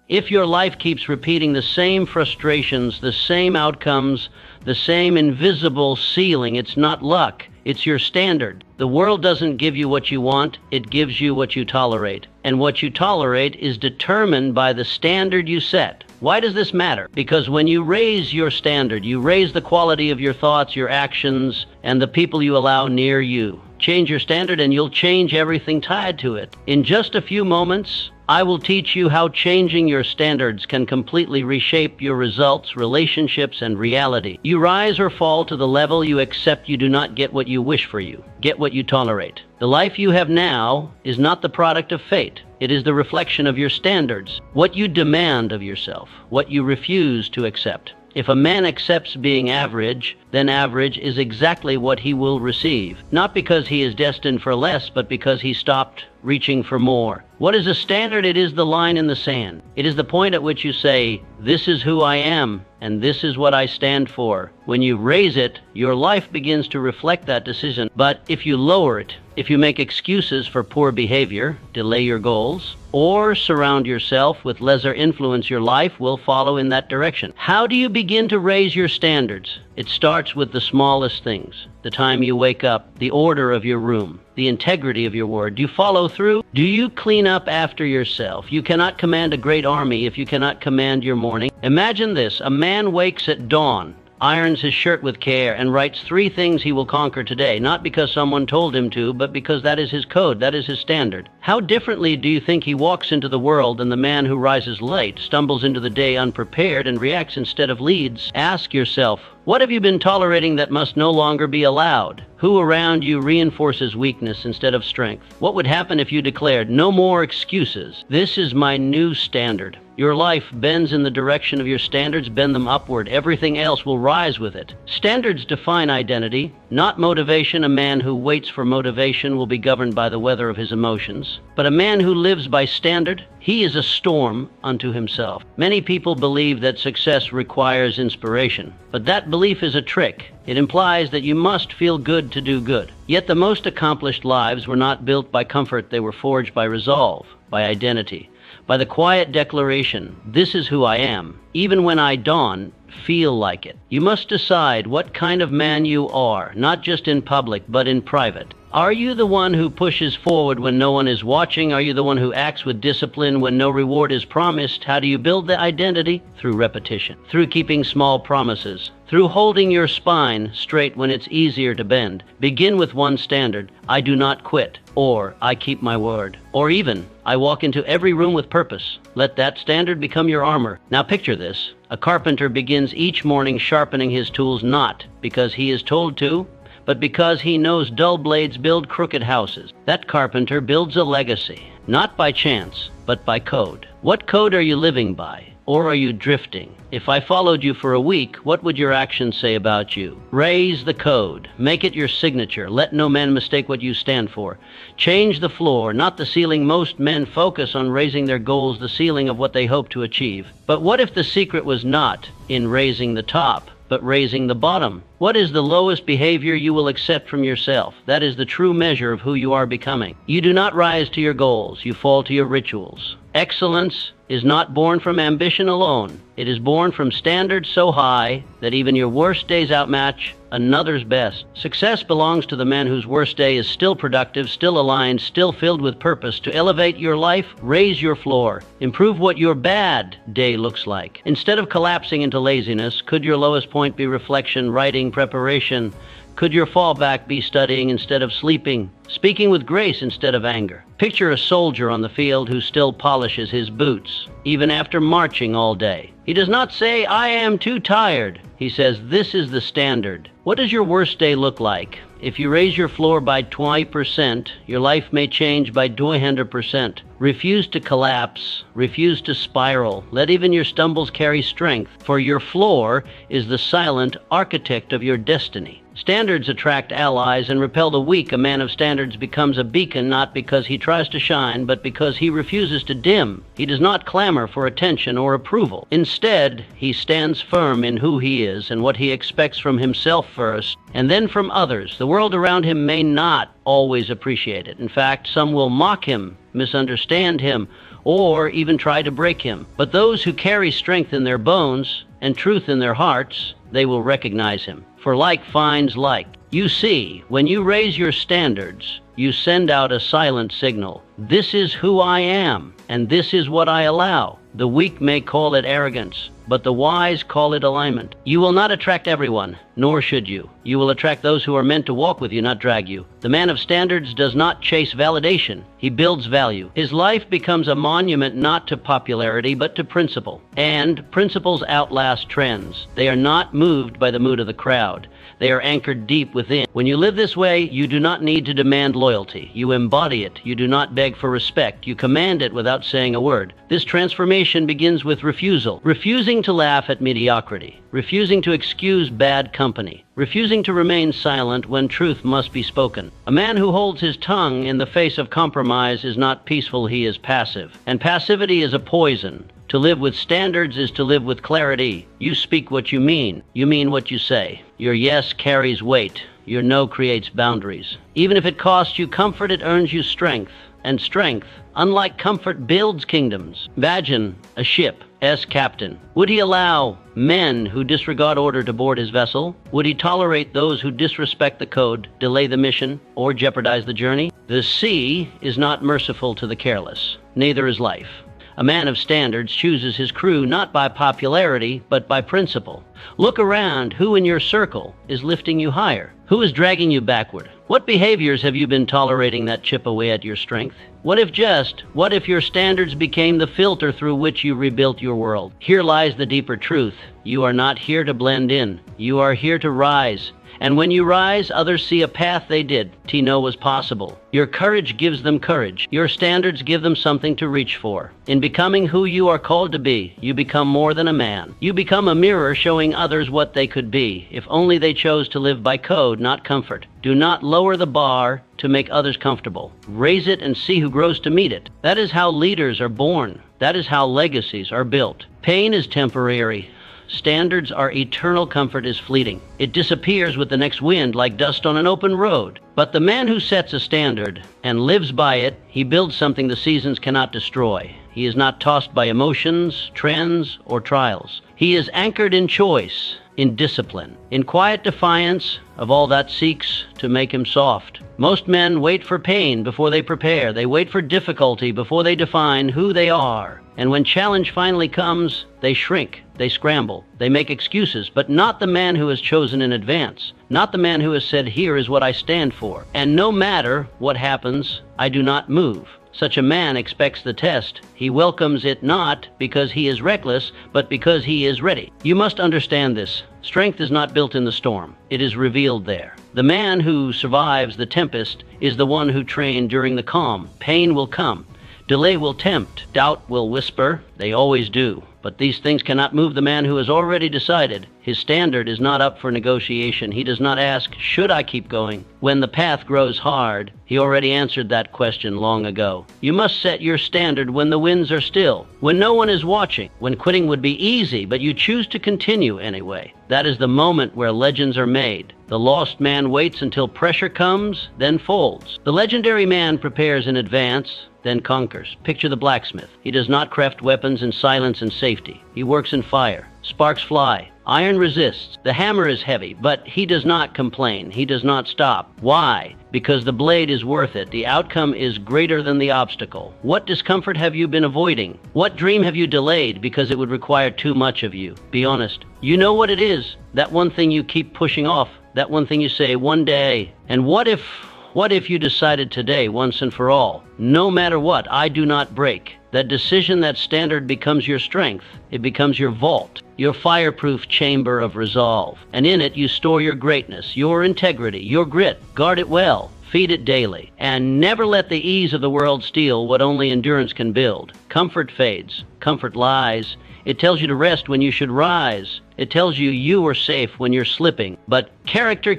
If your life keeps repeating the same frustrations, the same outcomes, the same invisible ceiling, it's not luck, it's your standard. The world doesn't give you what you want, it gives you what you tolerate. And what you tolerate is determined by the standard you set. Why does this matter? Because when you raise your standard, you raise the quality of your thoughts, your actions, and the people you allow near you. Change your standard and you'll change everything tied to it. In just a few moments, I will teach you how changing your standards can completely reshape your results, relationships, and reality. You rise or fall to the level you accept. You do not get what you wish for you. Get what you tolerate. The life you have now is not the product of fate. It is the reflection of your standards, what you demand of yourself, what you refuse to accept. If a man accepts being average, then average is exactly what he will receive. Not because he is destined for less, but because he stopped reaching for more. What is a standard? It is the line in the sand. It is the point at which you say, this is who I am, and this is what I stand for. When you raise it, your life begins to reflect that decision. But if you lower it, if you make excuses for poor behavior, delay your goals, or surround yourself with lesser influence, your life will follow in that direction. How do you begin to raise your standards? It starts with the smallest things. The time you wake up, the order of your room, the integrity of your word. Do you follow through? Do you clean up after yourself? You cannot command a great army if you cannot command your morning. Imagine this: a man wakes at dawn, irons his shirt with care, and writes 3 things he will conquer today, not because someone told him to, but because that is his code, that is his standard. How differently do you think he walks into the world than the man who rises late, stumbles into the day unprepared, and reacts instead of leads? Ask yourself, what have you been tolerating that must no longer be allowed? Who around you reinforces weakness instead of strength? What would happen if you declared, no more excuses? This is my new standard. Your life bends in the direction of your standards. Bend them upward. Everything else will rise with it. Standards define identity, not motivation. A man who waits for motivation will be governed by the weather of his emotions. But a man who lives by standard, he is a storm unto himself. Many people believe that success requires inspiration, but that belief is a trick. It implies that you must feel good to do good. Yet the most accomplished lives were not built by comfort. They were forged by resolve, by identity, by the quiet declaration, this is who I am. Even when I dawn, feel like it. You must decide what kind of man you are, not just in public, but in private. Are you the one who pushes forward when no one is watching? Are you the one who acts with discipline when no reward is promised? How do you build the identity? Through repetition, through keeping small promises, through holding your spine straight when it's easier to bend. Begin with one standard: I do not quit, or I keep my word, or even I walk into every room with purpose. Let that standard become your armor. Now picture this: a carpenter begins each morning sharpening his tools, not because he is told to, but because he knows dull blades build crooked houses. That carpenter builds a legacy, not by chance, but by code. What code are you living by? Or are you drifting? If I followed you for a week, what would your actions say about you? Raise the code. Make it your signature. Let no man mistake what you stand for. Change the floor, not the ceiling. Most men focus on raising their goals, the ceiling of what they hope to achieve. But what if the secret was not in raising the top, but raising the bottom? What is the lowest behavior you will accept from yourself? That is the true measure of who you are becoming. You do not rise to your goals, you fall to your rituals. Excellence is not born from ambition alone. It is born from standards so high that even your worst days outmatch another's best. Success belongs to the man whose worst day is still productive, still aligned, still filled with purpose. To elevate your life, raise your floor. Improve what your bad day looks like. Instead of collapsing into laziness, could your lowest point be reflection, writing, preparation? Could your fallback be studying instead of sleeping, speaking with grace instead of anger? Picture a soldier on the field who still polishes his boots, even after marching all day. He does not say, I am too tired. He says, this is the standard. What does your worst day look like? If you raise your floor by 20%, your life may change by 200%. Refuse to collapse. Refuse to spiral. Let even your stumbles carry strength, for your floor is the silent architect of your destiny. Standards attract allies and repel the weak. A man of standards becomes a beacon, not because he tries to shine, but because he refuses to dim. He does not clamor for attention or approval. Instead, he stands firm in who he is and what he expects from himself first, and then from others. The world around him may not always appreciate it. In fact, some will mock him, misunderstand him, or even try to break him. But those who carry strength in their bones and truth in their hearts, they will recognize him. For like finds like. You see, when you raise your standards, you send out a silent signal. This is who I am, and this is what I allow. The weak may call it arrogance, but the wise call it alignment. You will not attract everyone, nor should you. You will attract those who are meant to walk with you, not drag you. The man of standards does not chase validation. He builds value. His life becomes a monument not to popularity, but to principle. And principles outlast trends. They are not moved by the mood of the crowd. They are anchored deep within. When you live this way, you do not need to demand loyalty. You embody it. You do not beg for respect. You command it without saying a word. This transformation begins with refusal. Refusing to laugh at mediocrity. Refusing to excuse bad company. Refusing to remain silent when truth must be spoken. A man who holds his tongue in the face of compromise is not peaceful, he is passive. And passivity is a poison. To live with standards is to live with clarity. You speak what you mean. You mean what you say. Your yes carries weight. Your no creates boundaries. Even if it costs you comfort, it earns you strength. And strength, unlike comfort, builds kingdoms. Imagine a ship's captain. Would he allow men who disregard order to board his vessel? Would he tolerate those who disrespect the code, delay the mission, or jeopardize the journey? The sea is not merciful to the careless. Neither is life. A man of standards chooses his crew not by popularity, but by principle. Look around. Who in your circle is lifting you higher? Who is dragging you backward? What behaviors have you been tolerating that chip away at your strength? What if your standards became the filter through which you rebuilt your world? Here lies the deeper truth. You are not here to blend in. You are here to rise. And when you rise, others see a path they did to know was possible. Your courage gives them courage. Your standards give them something to reach for. In becoming who you are called to be, you become more than a man. You become a mirror showing others what they could be, if only they chose to live by code, not comfort. Do not lower the bar to make others comfortable. Raise it and see who grows to meet it. That is how leaders are born. That is how legacies are built. Pain is temporary. Standards are eternal. Comfort is fleeting. It disappears with the next wind like dust on an open road. But the man who sets a standard and lives by it, he builds something the seasons cannot destroy. He is not tossed by emotions, trends, or trials. He is anchored in choice, in discipline, in quiet defiance of all that seeks to make him soft. Most men wait for pain before they prepare. They wait for difficulty before they define who they are. And when challenge finally comes, they shrink, they scramble, they make excuses, but not the man who has chosen in advance, not the man who has said, here is what I stand for. And no matter what happens, I do not move. Such a man expects the test. He welcomes it not because he is reckless, but because he is ready. You must understand this. Strength is not built in the storm. It is revealed there. The man who survives the tempest is the one who trained during the calm. Pain will come. Delay will tempt. Doubt will whisper. They always do. But these things cannot move the man who has already decided. His standard is not up for negotiation. He does not ask, should I keep going? When the path grows hard, he already answered that question long ago. You must set your standard when the winds are still, when no one is watching, when quitting would be easy, but you choose to continue anyway. That is the moment where legends are made. The lost man waits until pressure comes, then folds. The legendary man prepares in advance, then conquers. Picture the blacksmith. He does not craft weapons in silence and safety. He works in fire. Sparks fly. Iron resists. The hammer is heavy, but he does not complain. He does not stop. Why? Because the blade is worth it. The outcome is greater than the obstacle. What discomfort have you been avoiding? What dream have you delayed because it would require too much of you? Be honest. You know what it is. That one thing you keep pushing off. That one thing you say, one day. And what if you decided today, once and for all, no matter what, I do not break? That decision, that standard becomes your strength. It becomes your vault, your fireproof chamber of resolve. And in it you store your greatness, your integrity, your grit. Guard it well. Feed it daily. And never let the ease of the world steal what only endurance can build. Comfort fades. Comfort lies. It tells you to rest when you should rise. It tells you you are safe when you're slipping. But character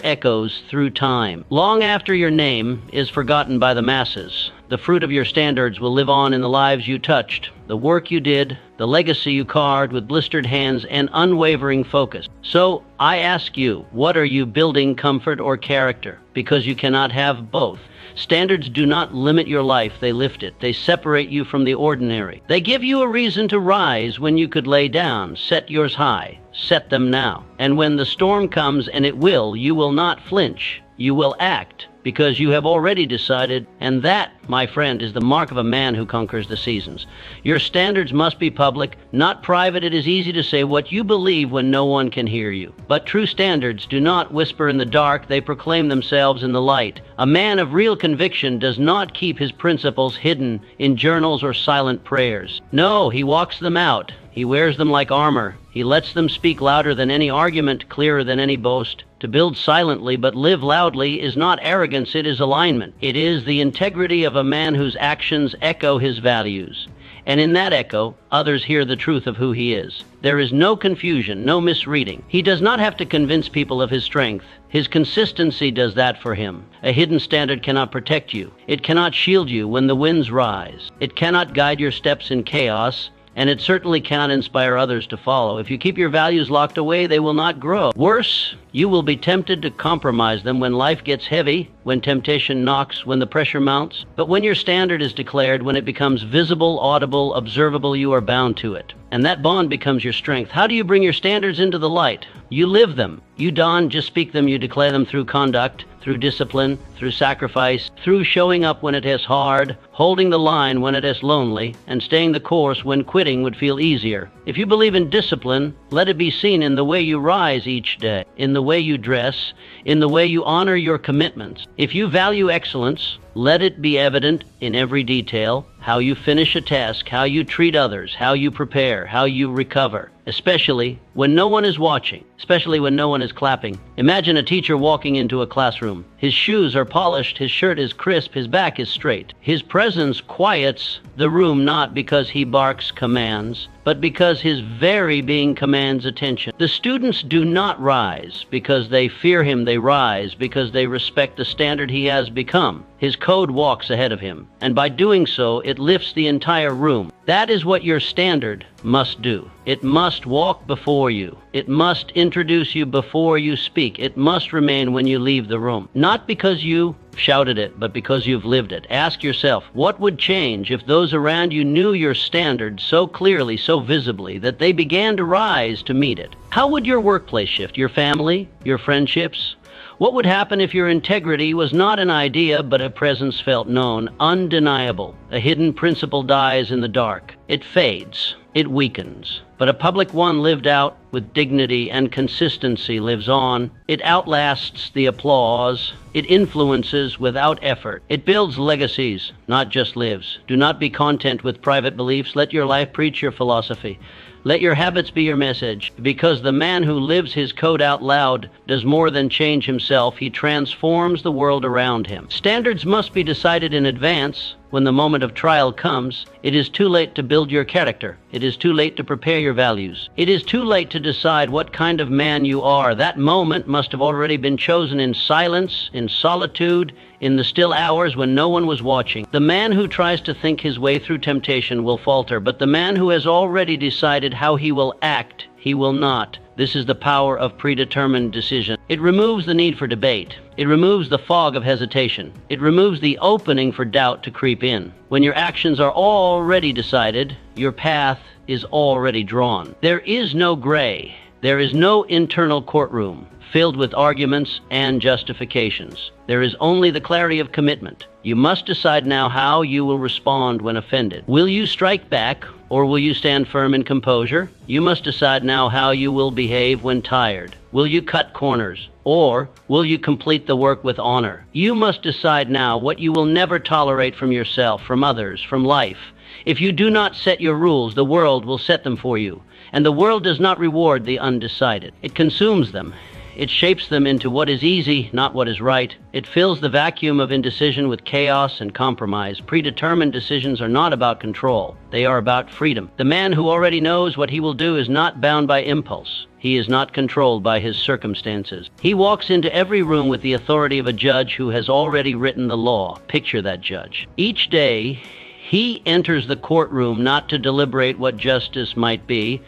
echoes through time. Long after your name is forgotten by the masses, the fruit of your standards will live on in the lives you touched, the work you did, the legacy you carved with blistered hands and unwavering focus. So I ask you, what are you building, comfort or character? Because you cannot have both. Standards do not limit your life, they lift it. They separate you from the ordinary. They give you a reason to rise when you could lay down. Set yours high. Set them now. And when the storm comes, and it will, you will not flinch. You will act, because you have already decided, and that, my friend, is the mark of a man who conquers the seasons. Your standards must be public, not private. It is easy to say what you believe when no one can hear you. But true standards do not whisper in the dark, they proclaim themselves in the light. A man of real conviction does not keep his principles hidden in journals or silent prayers. No, he walks them out. He wears them like armor. He lets them speak louder than any argument, clearer than any boast. To build silently but live loudly is not arrogance, it is alignment. It is the integrity of a man whose actions echo his values. And in that echo, others hear the truth of who he is. There is no confusion, no misreading. He does not have to convince people of his strength. His consistency does that for him. A hidden standard cannot protect you. It cannot shield you when the winds rise. It cannot guide your steps in chaos. And it certainly cannot inspire others to follow. If you keep your values locked away, they will not grow. Worse, you will be tempted to compromise them when life gets heavy, when temptation knocks, when the pressure mounts. But when your standard is declared, when it becomes visible, audible, observable, you are bound to it. And that bond becomes your strength. How do you bring your standards into the light? You live them. You don't just speak them, you declare them through conduct, through discipline, through sacrifice, through showing up when it is hard, holding the line when it is lonely, and staying the course when quitting would feel easier. If you believe in discipline, let it be seen in the way you rise each day, in the way you dress, in the way you honor your commitments. If you value excellence, let it be evident in every detail, how you finish a task, how you treat others, how you prepare, how you recover, especially when no one is watching, especially when no one is clapping. Imagine a teacher walking into a classroom. His shoes are polished, his shirt is crisp, his back is straight. His presence quiets the room not because he barks commands, but because his very being commands attention. The students do not rise because they fear him, they rise because they respect the standard he has become. His code walks ahead of him, and by doing so, it lifts the entire room. That is what your standard must do. It must walk before you. It must introduce you before you speak. It must remain when you leave the room. Not because you shouted it, but because you've lived it. Ask yourself, what would change if those around you knew your standard so clearly, so visibly, that they began to rise to meet it? How would your workplace shift? Your family? Your friendships? What would happen if your integrity was not an idea, but a presence felt known, undeniable? A hidden principle dies in the dark. It fades. It weakens. But a public one lived out with dignity and consistency lives on. It outlasts the applause. It influences without effort. It builds legacies, not just lives. Do not be content with private beliefs. Let your life preach your philosophy. Let your habits be your message, because the man who lives his code out loud does more than change himself. He transforms the world around him. Standards must be decided in advance. When the moment of trial comes, it is too late to build your character. It is too late to prepare your values. It is too late to decide what kind of man you are. That moment must have already been chosen in silence, in solitude, in the still hours when no one was watching. The man who tries to think his way through temptation will falter, but the man who has already decided how he will act, he will not. This is the power of predetermined decision. It removes the need for debate. It removes the fog of hesitation. It removes the opening for doubt to creep in. When your actions are already decided, your path is already drawn. There is no gray. There is no internal courtroom filled with arguments and justifications. There is only the clarity of commitment. You must decide now how you will respond when offended. Will you strike back, or will you stand firm in composure? You must decide now how you will behave when tired. Will you cut corners, or will you complete the work with honor? You must decide now what you will never tolerate from yourself, from others, from life. If you do not set your rules, the world will set them for you. And the world does not reward the undecided. It consumes them. It shapes them into what is easy, not what is right. It fills the vacuum of indecision with chaos and compromise. Predetermined decisions are not about control. They are about freedom. The man who already knows what he will do is not bound by impulse. He is not controlled by his circumstances. He walks into every room with the authority of a judge who has already written the law. Picture that judge. Each day, he enters the courtroom not to deliberate what justice might be,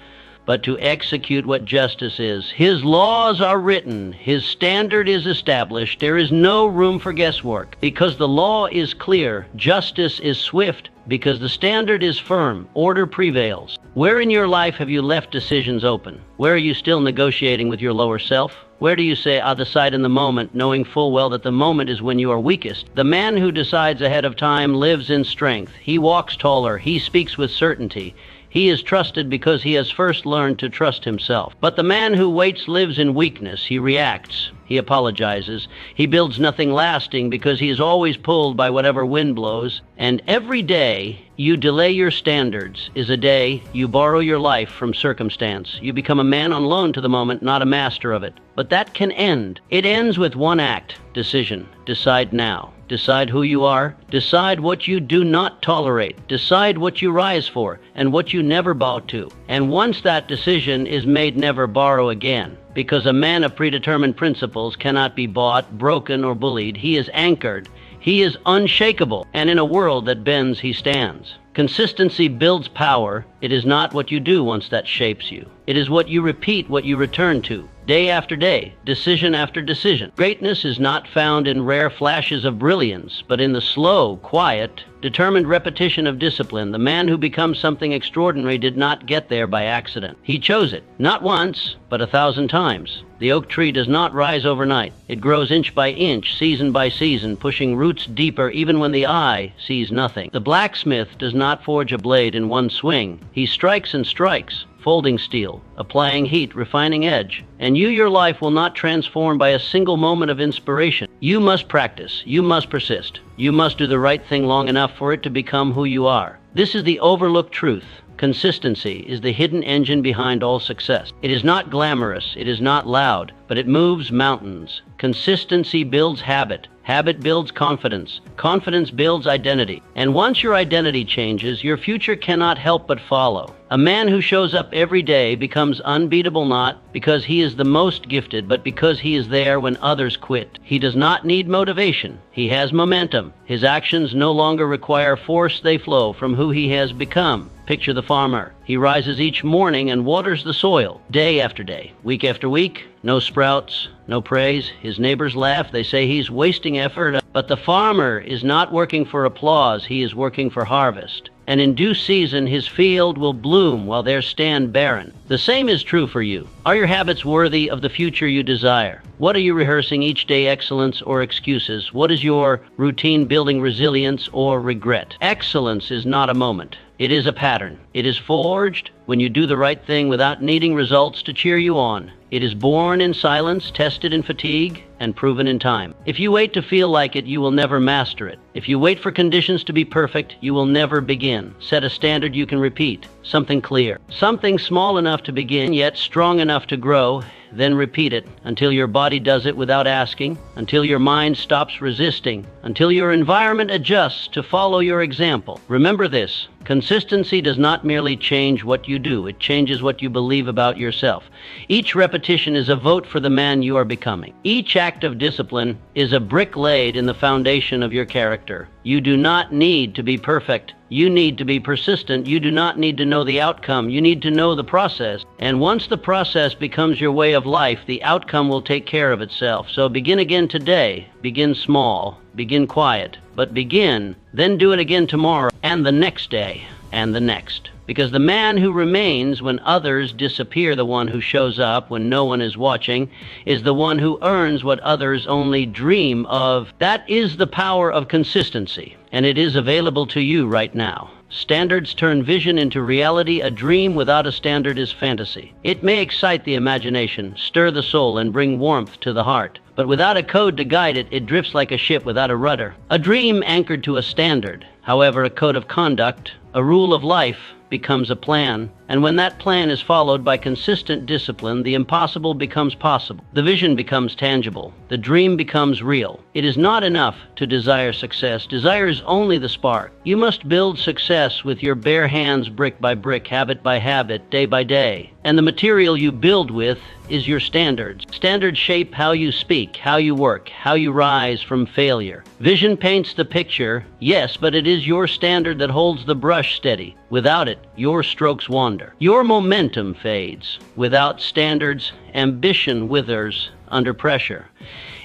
but to execute what justice is. His laws are written. His standard is established. There is no room for guesswork. Because the law is clear, justice is swift. Because the standard is firm, order prevails. Where in your life have you left decisions open? Where are you still negotiating with your lower self? Where do you say, I'll decide in the moment, knowing full well that the moment is when you are weakest? The man who decides ahead of time lives in strength. He walks taller. He speaks with certainty. He is trusted because he has first learned to trust himself. But the man who waits lives in weakness. He reacts. He apologizes. He builds nothing lasting because he is always pulled by whatever wind blows. And every day you delay your standards is a day you borrow your life from circumstance. You become a man on loan to the moment, not a master of it. But that can end. It ends with one act, decision. Decide now. Decide who you are. Decide what you do not tolerate. Decide what you rise for and what you never bow to. And once that decision is made, never borrow again. Because a man of predetermined principles cannot be bought, broken, or bullied. He is anchored. He is unshakable. And in a world that bends, he stands. Consistency builds power. It is not what you do once that shapes you. It is what you repeat, what you return to, day after day, decision after decision. Greatness is not found in rare flashes of brilliance, but in the slow, quiet, determined repetition of discipline. The man who becomes something extraordinary did not get there by accident. He chose it, not once, but 1,000 times. The oak tree does not rise overnight. It grows inch by inch, season by season, pushing roots deeper even when the eye sees nothing. The blacksmith does not forge a blade in one swing. He strikes and strikes, folding steel, applying heat, refining edge. And your life will not transform by a single moment of inspiration. You must practice. You must persist. You must do the right thing long enough for it to become who you are. This is the overlooked truth. Consistency is the hidden engine behind all success. It is not glamorous, it is not loud, but it moves mountains. Consistency builds habit. Habit builds confidence. Confidence builds identity. And once your identity changes, your future cannot help but follow. A man who shows up every day becomes unbeatable, not because he is the most gifted, but because he is there when others quit. He does not need motivation. He has momentum. His actions no longer require force. They flow from who he has become. Picture the farmer. He rises each morning and waters the soil, day after day, week after week. No sprouts, no praise. His neighbors laugh. They say he's wasting effort. But the farmer is not working for applause. He is working for harvest. And in due season, his field will bloom while theirs stand barren. The same is true for you. Are your habits worthy of the future you desire? What are you rehearsing each day, excellence or excuses? What is your routine building resilience or regret? Excellence is not a moment. It is a pattern. It is forged when you do the right thing without needing results to cheer you on. It is born in silence, tested in fatigue, and proven in time. If you wait to feel like it, you will never master it. If you wait for conditions to be perfect, you will never begin. Set a standard you can repeat, something clear, something small enough to begin, yet strong enough to grow. Then repeat it until your body does it without asking, until your mind stops resisting, until your environment adjusts to follow your example. Remember this: consistency does not merely change what you do, it changes what you believe about yourself. Each repetition is a vote for the man you are becoming. Each act of discipline is a brick laid in the foundation of your character. You do not need to be perfect. You need to be persistent. You do not need to know the outcome. You need to know the process. And once the process becomes your way of life, the outcome will take care of itself. So begin again today. Begin small. Begin quiet. But begin, then do it again tomorrow, and the next day, and the next. Because the man who remains when others disappear, the one who shows up when no one is watching, is the one who earns what others only dream of. That is the power of consistency, and it is available to you right now. Standards turn vision into reality. A dream without a standard is fantasy. It may excite the imagination, stir the soul, and bring warmth to the heart. But without a code to guide it, it drifts like a ship without a rudder. A dream anchored to a standard, however, a code of conduct, a rule of life, becomes a plan. And when that plan is followed by consistent discipline, the impossible becomes possible. The vision becomes tangible. The dream becomes real. It is not enough to desire success. Desire is only the spark. You must build success with your bare hands, brick by brick, habit by habit, day by day. And the material you build with is your standards. Standards shape how you speak, how you work, how you rise from failure. Vision paints the picture, yes, but it is your standard that holds the brush steady. Without it, your strokes wander. surrender. Your momentum fades. Without standards, ambition withers under pressure.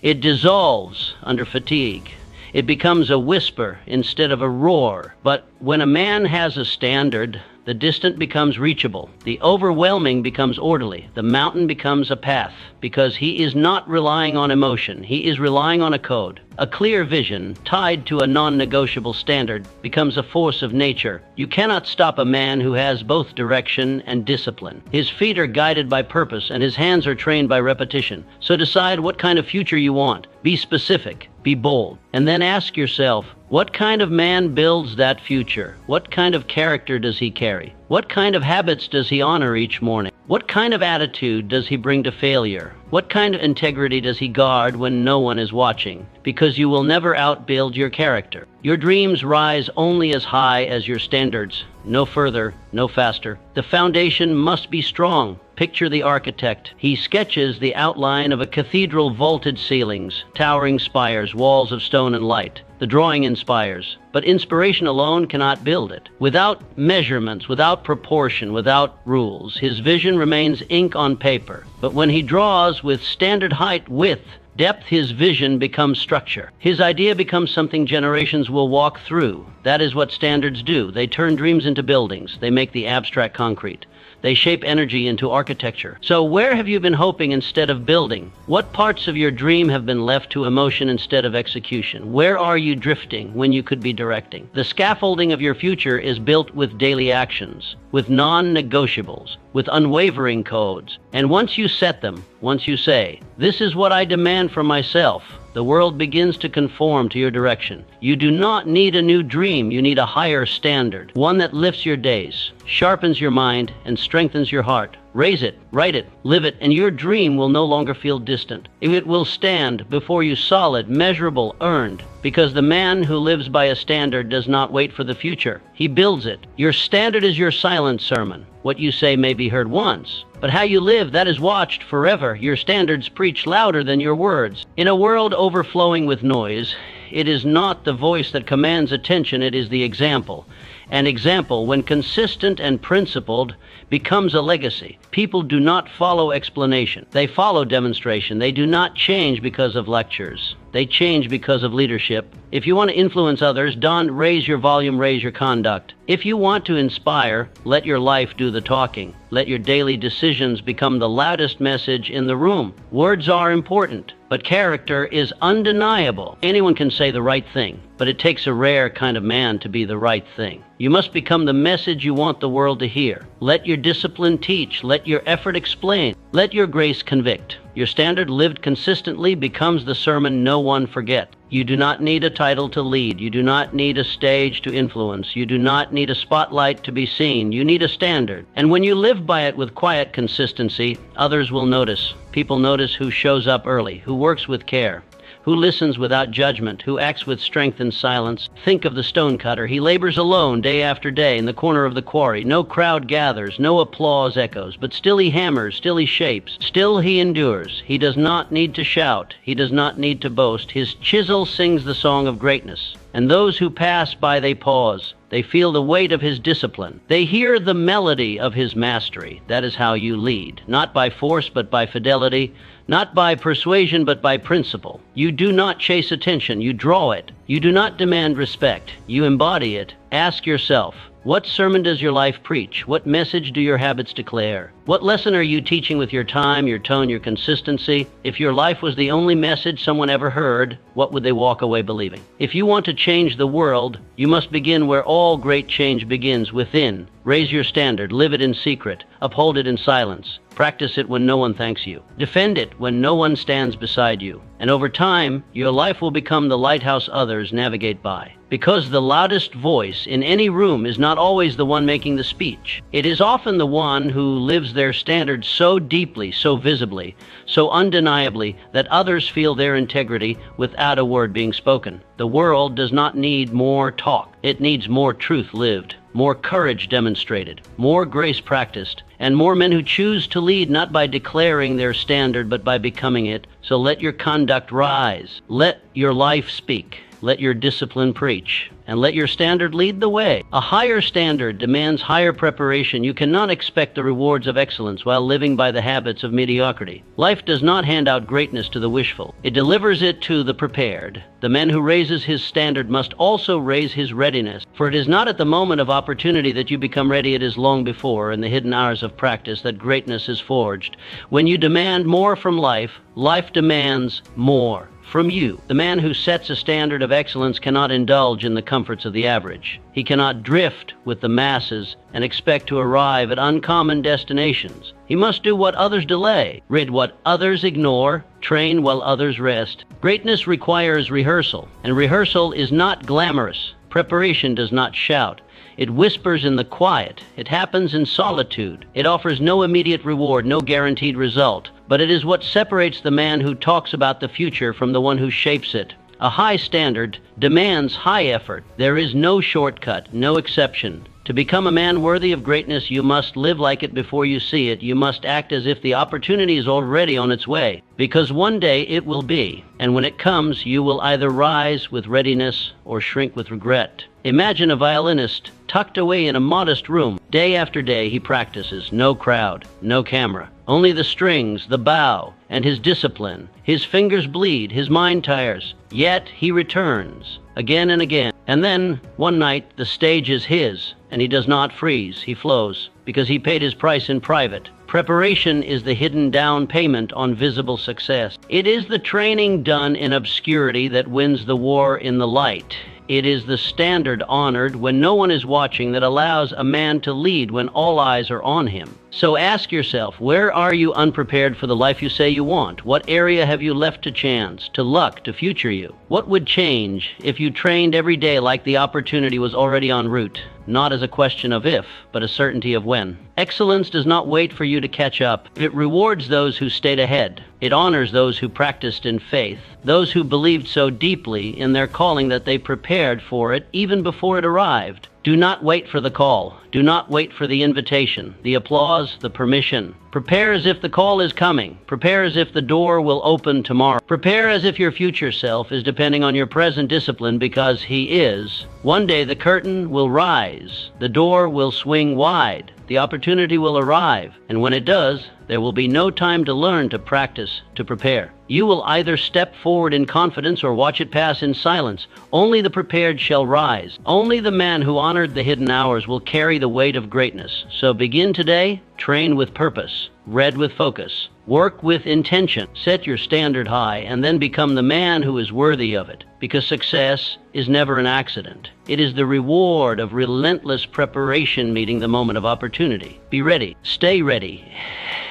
It dissolves under fatigue. It becomes a whisper instead of a roar. But when a man has a standard, the distant becomes reachable. The overwhelming becomes orderly. The mountain becomes a path, because he is not relying on emotion. He is relying on a code. A clear vision, tied to a non-negotiable standard, becomes a force of nature. You cannot stop a man who has both direction and discipline. His feet are guided by purpose, and his hands are trained by repetition. So decide what kind of future you want. Be specific. Be bold. And then ask yourself, what kind of man builds that future? What kind of character does he carry? What kind of habits does he honor each morning? What kind of attitude does he bring to failure? What kind of integrity does he guard when no one is watching? Because you will never outbuild your character. Your dreams rise only as high as your standards. No further, no faster. The foundation must be strong. Picture the architect. He sketches the outline of a cathedral, vaulted ceilings, towering spires, walls of stone and light. The drawing inspires, but inspiration alone cannot build it. Without measurements, without proportion, without rules, his vision remains ink on paper. But when he draws with standard height, width, depth, his vision becomes structure. His idea becomes something generations will walk through. That is what standards do. They turn dreams into buildings. They make the abstract concrete. They shape energy into architecture. So where have you been hoping instead of building? What parts of your dream have been left to emotion instead of execution? Where are you drifting when you could be directing? The scaffolding of your future is built with daily actions, with non-negotiables, with unwavering codes. And once you set them, once you say, "This is what I demand from myself," the world begins to conform to your direction. You do not need a new dream. You need a higher standard, one that lifts your days, sharpens your mind, and strengthens your heart. Raise it, write it, live it, and your dream will no longer feel distant. It will stand before you solid, measurable, earned, because the man who lives by a standard does not wait for the future. He builds it. Your standard is your silent sermon. What you say may be heard once, but how you live, that is watched forever. Your standards preach louder than your words. In a world overflowing with noise, it is not the voice that commands attention, it is the example. An example, when consistent and principled, becomes a legacy. People do not follow explanation. They follow demonstration. They do not change because of lectures. They change because of leadership. If you want to influence others, don't raise your volume, raise your conduct. If you want to inspire, let your life do the talking. Let your daily decisions become the loudest message in the room. Words are important, but character is undeniable. Anyone can say the right thing, but it takes a rare kind of man to be the right thing. You must become the message you want the world to hear. Let your discipline teach. Let your effort explain. Let your grace convict. Your standard lived consistently becomes the sermon no one forgets. You do not need a title to lead. You do not need a stage to influence. You do not need a spotlight to be seen. You need a standard. And when you live by it with quiet consistency, others will notice. People notice who shows up early, who works with care, who listens without judgment, who acts with strength in silence. Think of the stonecutter. He labors alone day after day in the corner of the quarry. No crowd gathers, no applause echoes, but still he hammers, still he shapes, still he endures. He does not need to shout. He does not need to boast. His chisel sings the song of greatness. And those who pass by, they pause. They feel the weight of his discipline. They hear the melody of his mastery. That is how you lead, not by force, but by fidelity, not by persuasion, but by principle. You do not chase attention, you draw it. You do not demand respect, you embody it. Ask yourself, what sermon does your life preach? What message do your habits declare? What lesson are you teaching with your time, your tone, your consistency? If your life was the only message someone ever heard, what would they walk away believing? If you want to change the world, you must begin where all great change begins, within. Raise your standard, live it in secret, uphold it in silence. Practice it when no one thanks you. Defend it when no one stands beside you. And over time, your life will become the lighthouse others navigate by. Because the loudest voice in any room is not always the one making the speech. It is often the one who lives their standards so deeply, so visibly, so undeniably that others feel their integrity without a word being spoken. The world does not need more talk. It needs more truth lived, more courage demonstrated, more grace practiced, and more men who choose to lead not by declaring their standard but by becoming it. So let your conduct rise. Let your life speak. let your discipline preach, and let your standard lead the way. A higher standard demands higher preparation. You cannot expect the rewards of excellence while living by the habits of mediocrity. Life does not hand out greatness to the wishful. It delivers it to the prepared. The man who raises his standard must also raise his readiness, for it is not at the moment of opportunity that you become ready. It is long before, in the hidden hours of practice, that greatness is forged. When you demand more from life, life demands more from you. The man who sets a standard of excellence cannot indulge in the comforts of the average. He cannot drift with the masses and expect to arrive at uncommon destinations. He must do what others delay, read what others ignore, train while others rest. Greatness requires rehearsal, and rehearsal is not glamorous. Preparation does not shout. It whispers in the quiet. It happens in solitude. It offers no immediate reward, no guaranteed result. But it is what separates the man who talks about the future from the one who shapes it. A high standard demands high effort. There is no shortcut, no exception. To become a man worthy of greatness, you must live like it before you see it. You must act as if the opportunity is already on its way, because one day it will be. And when it comes, you will either rise with readiness or shrink with regret. Imagine a violinist tucked away in a modest room. Day after day he practices. No crowd, no camera. Only the strings, the bow, and his discipline. His fingers bleed, his mind tires. Yet he returns, again and again. And then, one night, the stage is his, and he does not freeze. He flows, because he paid his price in private. Preparation is the hidden down payment on visible success. It is the training done in obscurity that wins the war in the light. It is the standard honored when no one is watching that allows a man to lead when all eyes are on him. So ask yourself, where are you unprepared for the life you say you want? What area have you left to chance, to luck, to future you? What would change if you trained every day like the opportunity was already en route? Not as a question of if, but a certainty of when. Excellence does not wait for you to catch up. It rewards those who stayed ahead. It honors those who practiced in faith, those who believed so deeply in their calling that they prepared for it even before it arrived. Do not wait for the call. Do not wait for the invitation, the applause, the permission. Prepare as if the call is coming. Prepare as if the door will open tomorrow. Prepare as if your future self is depending on your present discipline, because he is. One day the curtain will rise. The door will swing wide. The opportunity will arrive, and when it does, there will be no time to learn, to practice, to prepare. You will either step forward in confidence or watch it pass in silence. Only the prepared shall rise. Only the man who honored the hidden hours will carry the weight of greatness. So begin today, train with purpose, read with focus, work with intention, set your standard high, and then become the man who is worthy of it. Because success is never an accident. It is the reward of relentless preparation meeting the moment of opportunity. Be ready, stay ready,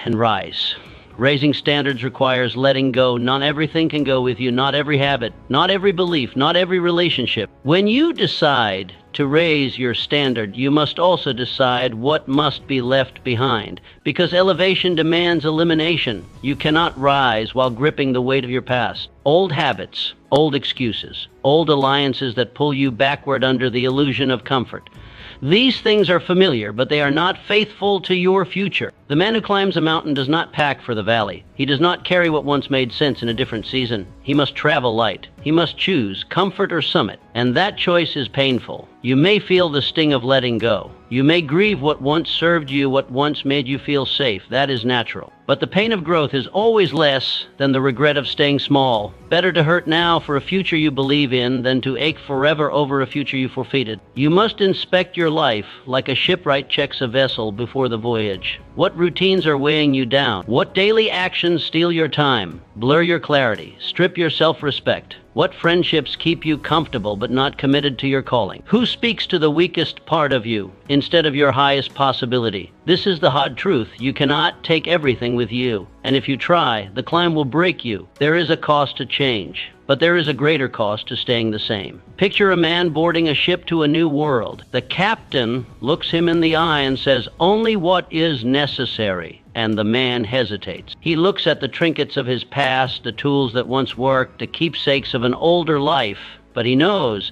and rise. Raising standards requires letting go. Not everything can go with you, not every habit, not every belief, not every relationship. When you decide to raise your standard, you must also decide what must be left behind, because elevation demands elimination. You cannot rise while gripping the weight of your past. Old habits, old excuses, old alliances that pull you backward under the illusion of comfort. These things are familiar, but they are not faithful to your future. The man who climbs a mountain does not pack for the valley. He does not carry what once made sense in a different season. He must travel light. He must choose comfort or summit, and that choice is painful. You may feel the sting of letting go. You may grieve what once served you, what once made you feel safe. That is natural. But the pain of growth is always less than the regret of staying small. Better to hurt now for a future you believe in than to ache forever over a future you forfeited. You must inspect your life like a shipwright checks a vessel before the voyage. What routines are weighing you down? What daily actions steal your time, blur your clarity, strip your self-respect? What friendships keep you comfortable but not committed to your calling? Who speaks to the weakest part of you instead of your highest possibility? This is the hard truth. You cannot take everything with you. And if you try, the climb will break you. There is a cost to change, but there is a greater cost to staying the same. Picture a man boarding a ship to a new world. The captain looks him in the eye and says, "Only what is necessary." And the man hesitates. He looks at the trinkets of his past, the tools that once worked, the keepsakes of an older life. But he knows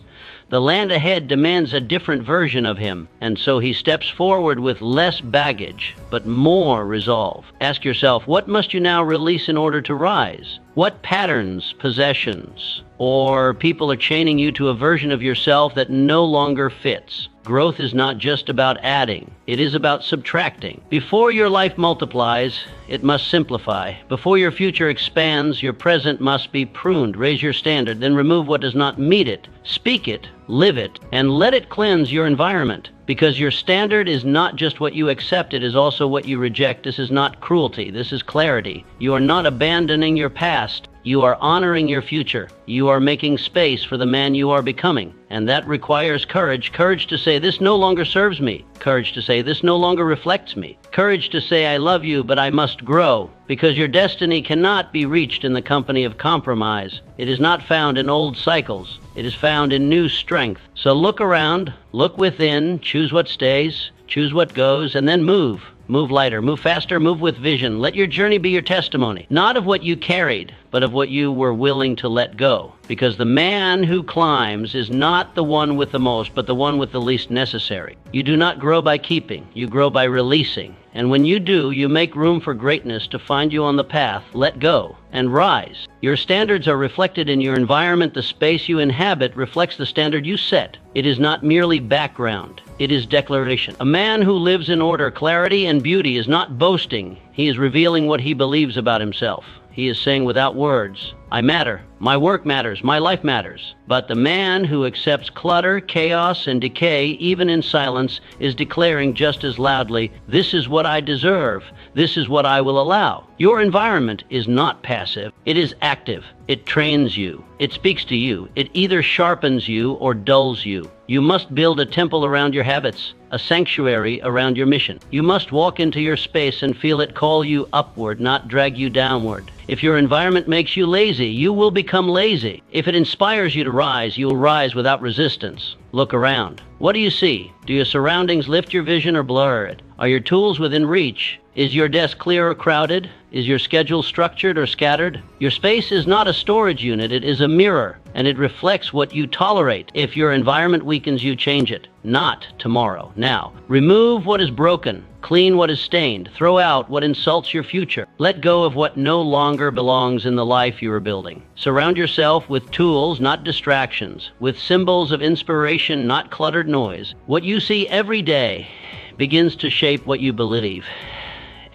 The land ahead demands a different version of him, and so he steps forward with less baggage, but more resolve. Ask yourself, what must you now release in order to rise? What patterns, possessions, or people are chaining you to a version of yourself that no longer fits? Growth is not just about adding, it is about subtracting. Before your life multiplies, it must simplify. Before your future expands, your present must be pruned. Raise your standard, then remove what does not meet it. Speak it, live it, and let it cleanse your environment. Because your standard is not just what you accept, it is also what you reject. This is not cruelty, this is clarity. You are not abandoning your past. You are honoring your future. You are making space for the man you are becoming. And that requires courage. Courage to say, this no longer serves me. Courage to say, this no longer reflects me. Courage to say, I love you, but I must grow. Because your destiny cannot be reached in the company of compromise. It is not found in old cycles. It is found in new strength. So look around, look within, choose what stays, choose what goes, and then move. Move lighter, move faster, move with vision. Let your journey be your testimony, not of what you carried, but of what you were willing to let go. Because the man who climbs is not the one with the most, but the one with the least necessary. You do not grow by keeping, you grow by releasing. And when you do, you make room for greatness to find you on the path. Let go and rise. Your standards are reflected in your environment. The space you inhabit reflects the standard you set. It is not merely background. It is declaration. A man who lives in order, clarity, and beauty is not boasting. He is revealing what he believes about himself. He is saying without words, I matter, my work matters, my life matters. But the man who accepts clutter, chaos, and decay, even in silence, is declaring just as loudly, this is what I deserve, this is what I will allow. Your environment is not passive, it is active. It trains you, it speaks to you, it either sharpens you or dulls you. You must build a temple around your habits, a sanctuary around your mission. You must walk into your space and feel it call you upward, not drag you downward. If your environment makes you lazy, you will become lazy. If it inspires you to rise, you will rise without resistance. Look around. What do you see? Do your surroundings lift your vision or blur it? Are your tools within reach? Is your desk clear or crowded? Is your schedule structured or scattered? Your space is not a storage unit, it is a mirror, and it reflects what you tolerate. If your environment weakens you, change it. Not tomorrow, now. Remove what is broken, clean what is stained, throw out what insults your future. Let go of what no longer belongs in the life you are building. Surround yourself with tools, not distractions, with symbols of inspiration, not cluttered noise. What you see every day begins to shape what you believe.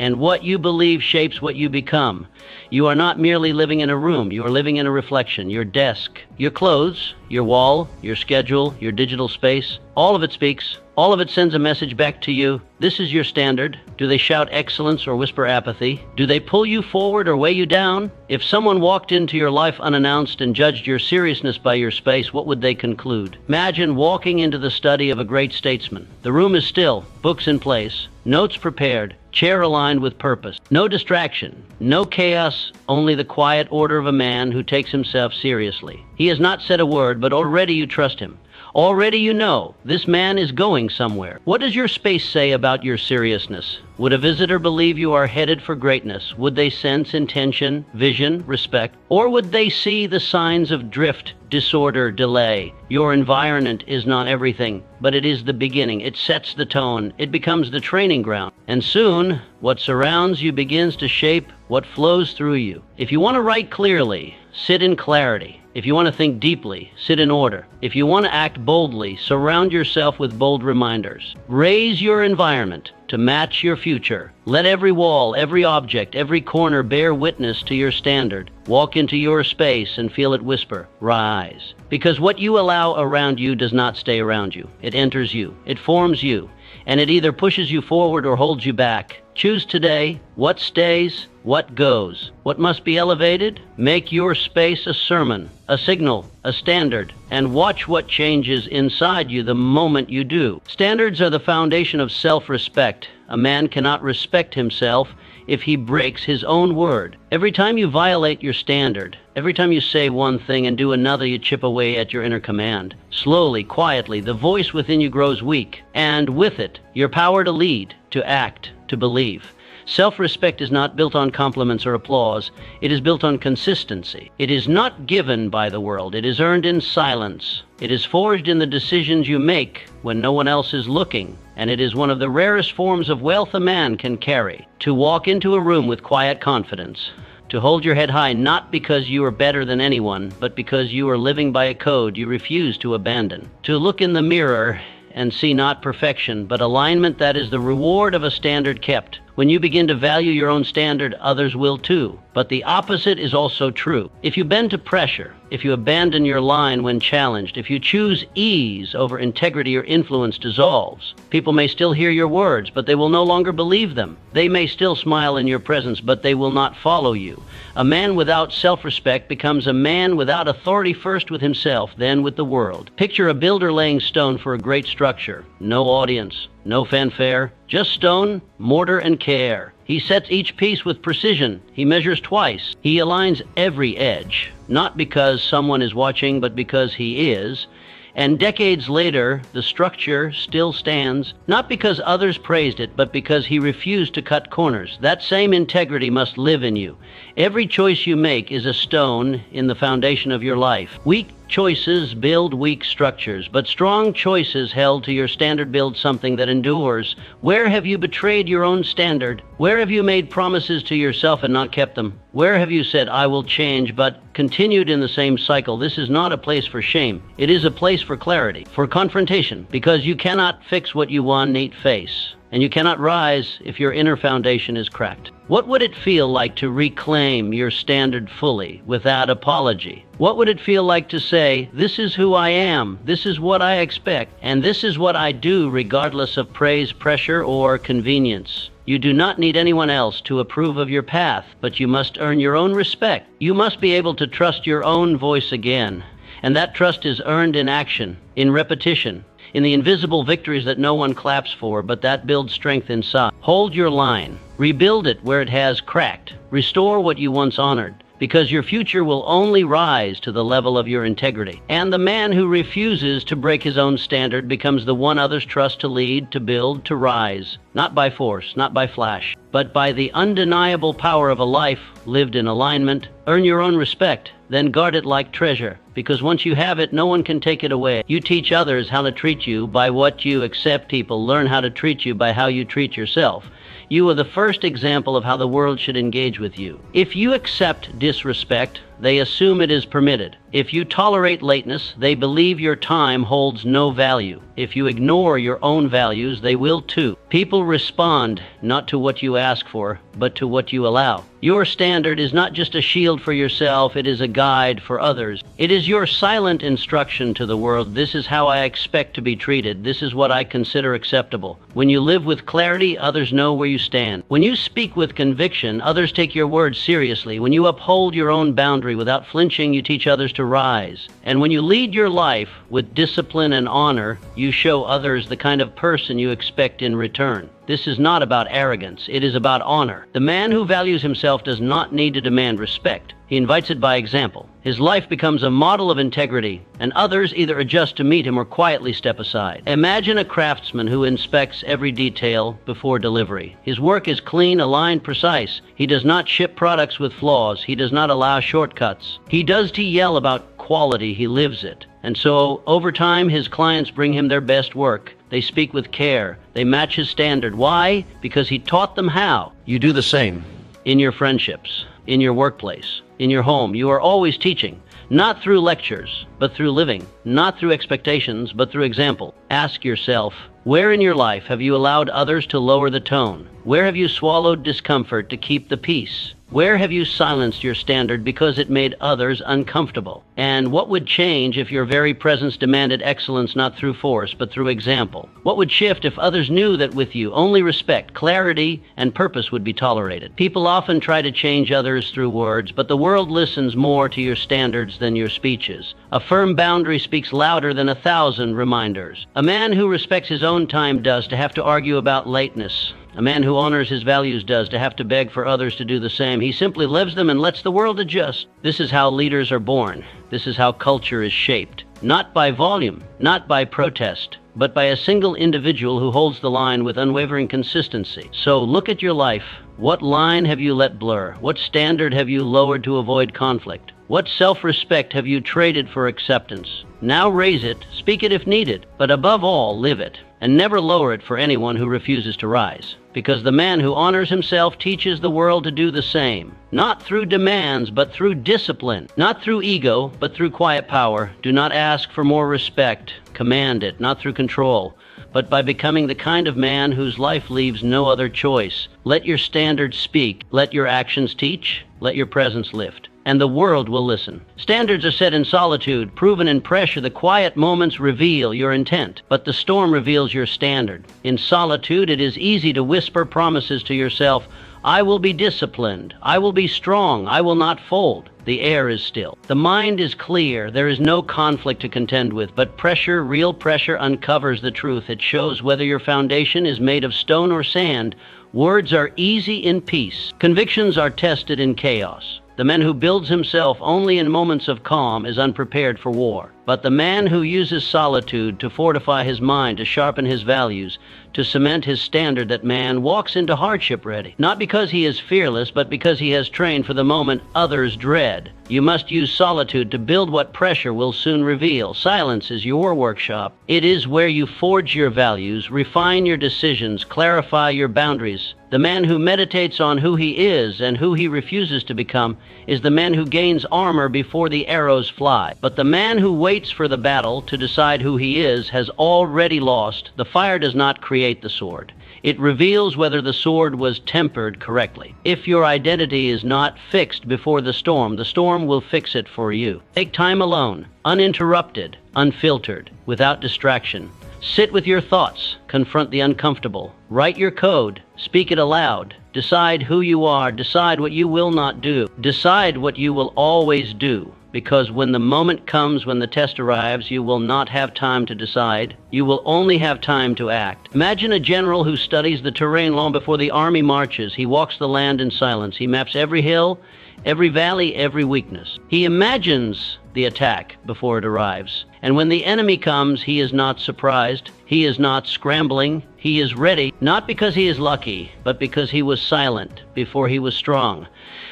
And what you believe shapes what you become. You are not merely living in a room, you are living in a reflection. Your desk, your clothes, your wall, your schedule, your digital space, all of it speaks. All of it sends a message back to you. This is your standard. Do they shout excellence or whisper apathy? Do they pull you forward or weigh you down? If someone walked into your life unannounced and judged your seriousness by your space, what would they conclude? Imagine walking into the study of a great statesman. The room is still, books in place, notes prepared, chair aligned with purpose. No distraction, no chaos, only the quiet order of a man who takes himself seriously. He has not said a word, but already you trust him. Already you know, this man is going somewhere. What does your space say about your seriousness? Would a visitor believe you are headed for greatness? Would they sense intention, vision, respect? Or would they see the signs of drift, disorder, delay? Your environment is not everything, but it is the beginning. It sets the tone. It becomes the training ground. And soon, what surrounds you begins to shape what flows through you. If you want to write clearly, sit in clarity. If you want to think deeply, sit in order. If you want to act boldly, surround yourself with bold reminders. Raise your environment to match your future. Let every wall, every object, every corner bear witness to your standard. Walk into your space and feel it whisper, rise. Because what you allow around you does not stay around you. It enters you. It forms you. And it either pushes you forward or holds you back. Choose today what stays, what goes. What must be elevated? Make your space a sermon, a signal, a standard, and watch what changes inside you the moment you do. Standards are the foundation of self-respect. A man cannot respect himself if he breaks his own word. Every time you violate your standard, every time you say one thing and do another, you chip away at your inner command. Slowly, quietly, the voice within you grows weak, and with it, your power to lead, to act, to believe. Self-respect is not built on compliments or applause. It is built on consistency. It is not given by the world. It is earned in silence. It is forged in the decisions you make when no one else is looking. And it is one of the rarest forms of wealth a man can carry. To walk into a room with quiet confidence. To hold your head high not because you are better than anyone, but because you are living by a code you refuse to abandon. To look in the mirror and see not perfection, but alignment that is the reward of a standard kept. When you begin to value your own standard, others will too. But the opposite is also true. If you bend to pressure, if you abandon your line when challenged, if you choose ease over integrity, your influence dissolves. People may still hear your words, but they will no longer believe them. They may still smile in your presence, but they will not follow you. A man without self-respect becomes a man without authority, first with himself, then with the world. Picture a builder laying stone for a great structure. No audience, no fanfare, just stone, mortar, and care. He sets each piece with precision. He measures twice. He aligns every edge, not because someone is watching, but because he is. And decades later, the structure still stands, not because others praised it, but because he refused to cut corners. That same integrity must live in you. Every choice you make is a stone in the foundation of your life. Weak choices build weak structures, but strong choices held to your standard build something that endures. Where have you betrayed your own standard? Where have you made promises to yourself and not kept them? Where have you said, I will change, but continued in the same cycle? This is not a place for shame. It is a place for clarity, for confrontation, because you cannot fix what you want neat face. And you cannot rise if your inner foundation is cracked. What would it feel like to reclaim your standard fully, without apology? What would it feel like to say, this is who I am, this is what I expect, and this is what I do regardless of praise, pressure, or convenience? You do not need anyone else to approve of your path, but you must earn your own respect. You must be able to trust your own voice again. And that trust is earned in action, in repetition, in the invisible victories that no one claps for, but that build strength inside. Hold your line. Rebuild it where it has cracked. Restore what you once honored, because your future will only rise to the level of your integrity. And the man who refuses to break his own standard becomes the one others trust to lead, to build, to rise, not by force, not by flash, but by the undeniable power of a life lived in alignment. Earn your own respect, then guard it like treasure, because once you have it, no one can take it away. You teach others how to treat you by what you accept. People learn how to treat you by how you treat yourself. You are the first example of how the world should engage with you. If you accept disrespect, they assume it is permitted. If you tolerate lateness, they believe your time holds no value. If you ignore your own values, they will too. People respond not to what you ask for, but to what you allow. Your standard is not just a shield for yourself, it is a guide for others. It is your silent instruction to the world. This is how I expect to be treated. This is what I consider acceptable. When you live with clarity, others know where you stand. When you speak with conviction, others take your words seriously. When you uphold your own boundary without flinching, you teach others to rise. And when you lead your life with discipline and honor, you show others the kind of person you expect in return. This is not about arrogance, it is about honor. The man who values himself does not need to demand respect. He invites it by example. His life becomes a model of integrity, and others either adjust to meet him or quietly step aside. Imagine a craftsman who inspects every detail before delivery. His work is clean, aligned, precise. He does not ship products with flaws. He does not allow shortcuts. He does to yell about quality, he lives it. And so, over time, his clients bring him their best work. They speak with care. They match his standard. Why? Because he taught them how. You do the same. In your friendships, in your workplace, in your home, you are always teaching. Not through lectures, but through living. Not through expectations, but through example. Ask yourself, where in your life have you allowed others to lower the tone? Where have you swallowed discomfort to keep the peace? Where have you silenced your standard because it made others uncomfortable? And what would change if your very presence demanded excellence not through force, but through example? What would shift if others knew that with you only respect, clarity, and purpose would be tolerated? People often try to change others through words, but the world listens more to your standards than your speeches. A firm boundary speaks louder than 1,000 reminders. A man who respects his own time does to have to argue about lateness. A man who honors his values does to have to beg for others to do the same. He simply lives them and lets the world adjust. This is how leaders are born. This is how culture is shaped. Not by volume, not by protest, but by a single individual who holds the line with unwavering consistency. So look at your life What line have you let blur? What standard have you lowered to avoid conflict? What self-respect have you traded for acceptance? Now raise it, speak it if needed, but above all, live it, and never lower it for anyone who refuses to rise. Because the man who honors himself teaches the world to do the same. Not through demands, but through discipline. Not through ego, but through quiet power. Do not ask for more respect. Command it, not through control, but by becoming the kind of man whose life leaves no other choice. Let your standards speak. Let your actions teach. Let your presence lift. And the world will listen. Standards are set in solitude, proven in pressure. The quiet moments reveal your intent, but the storm reveals your standard. In solitude, it is easy to whisper promises to yourself. I will be disciplined. I will be strong. I will not fold. The air is still. The mind is clear. There is no conflict to contend with, but pressure, real pressure, uncovers the truth. It shows whether your foundation is made of stone or sand. Words are easy in peace. Convictions are tested in chaos. The man who builds himself only in moments of calm is unprepared for war. But the man who uses solitude to fortify his mind, to sharpen his values, to cement his standard, that man walks into hardship ready. Not because he is fearless, but because he has trained for the moment others dread. You must use solitude to build what pressure will soon reveal. Silence is your workshop. It is where you forge your values, refine your decisions, clarify your boundaries. The man who meditates on who he is and who he refuses to become is the man who gains armor before the arrows fly. But the man who waits for the battle to decide who he is has already lost. The fire does not create the sword. It reveals whether the sword was tempered correctly. If your identity is not fixed before the storm will fix it for you. Take time alone, uninterrupted, unfiltered, without distraction. Sit with your thoughts, confront the uncomfortable, write your code, speak it aloud, decide who you are, decide what you will not do, decide what you will always do. Because when the moment comes, when the test arrives, you will not have time to decide. You will only have time to act. Imagine a general who studies the terrain long before the army marches. He walks the land in silence. He maps every hill, every valley, every weakness. He imagines the attack before it arrives. And when the enemy comes, he is not surprised. He is not scrambling. He is ready, not because he is lucky, but because he was silent before he was strong.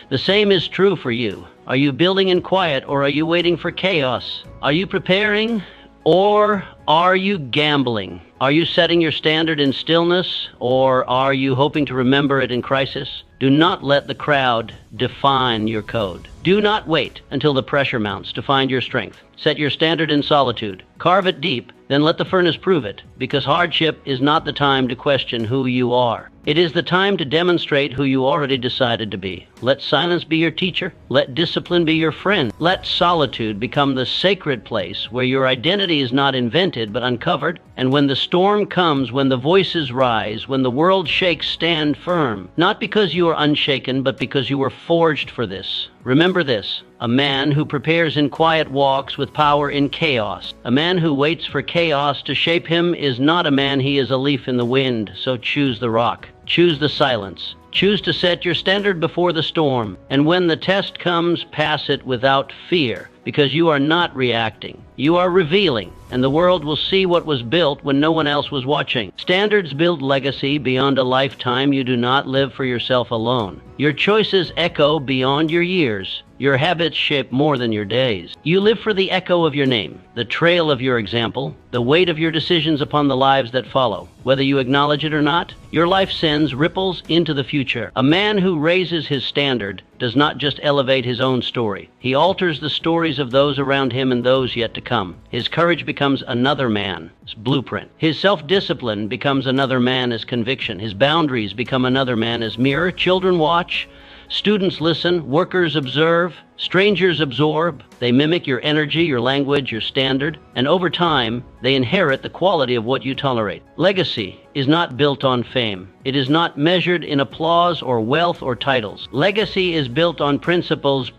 The same is true for you. Are you building in quiet, or are you waiting for chaos? Are you preparing, or are you gambling? Are you setting your standard in stillness, or are you hoping to remember it in crisis? Do not let the crowd define your code. Do not wait until the pressure mounts to find your strength. Set your standard in solitude. Carve it deep, then let the furnace prove it, because hardship is not the time to question who you are. It is the time to demonstrate who you already decided to be. Let silence be your teacher. Let discipline be your friend. Let solitude become the sacred place where your identity is not invented but uncovered. And when the storm comes, when the voices rise, when the world shakes, stand firm. Not because you are unshaken, but because you were forged for this. Remember this: a man who prepares in quiet walks with power in chaos. A man who waits for chaos to shape him is not a man, he is a leaf in the wind. So choose the rock. Choose the silence. Choose to set your standard before the storm. And when the test comes, pass it without fear, because you are not reacting. You are revealing, and the world will see what was built when no one else was watching. Standards build legacy beyond a lifetime. You do not live for yourself alone. Your choices echo beyond your years. Your habits shape more than your days. You live for the echo of your name, the trail of your example, the weight of your decisions upon the lives that follow. Whether you acknowledge it or not, your life sends ripples into the future. A man who raises his standard does not just elevate his own story. He alters the stories of those around him and those yet to come. His courage becomes another man's blueprint. His self-discipline becomes another man's conviction. His boundaries become another man's mirror. Children watch. Students listen, workers observe, strangers absorb. They mimic your energy, your language, your standard, and over time, they inherit the quality of what you tolerate. Legacy is not built on fame. It is not measured in applause or wealth or titles. Legacy is built on principles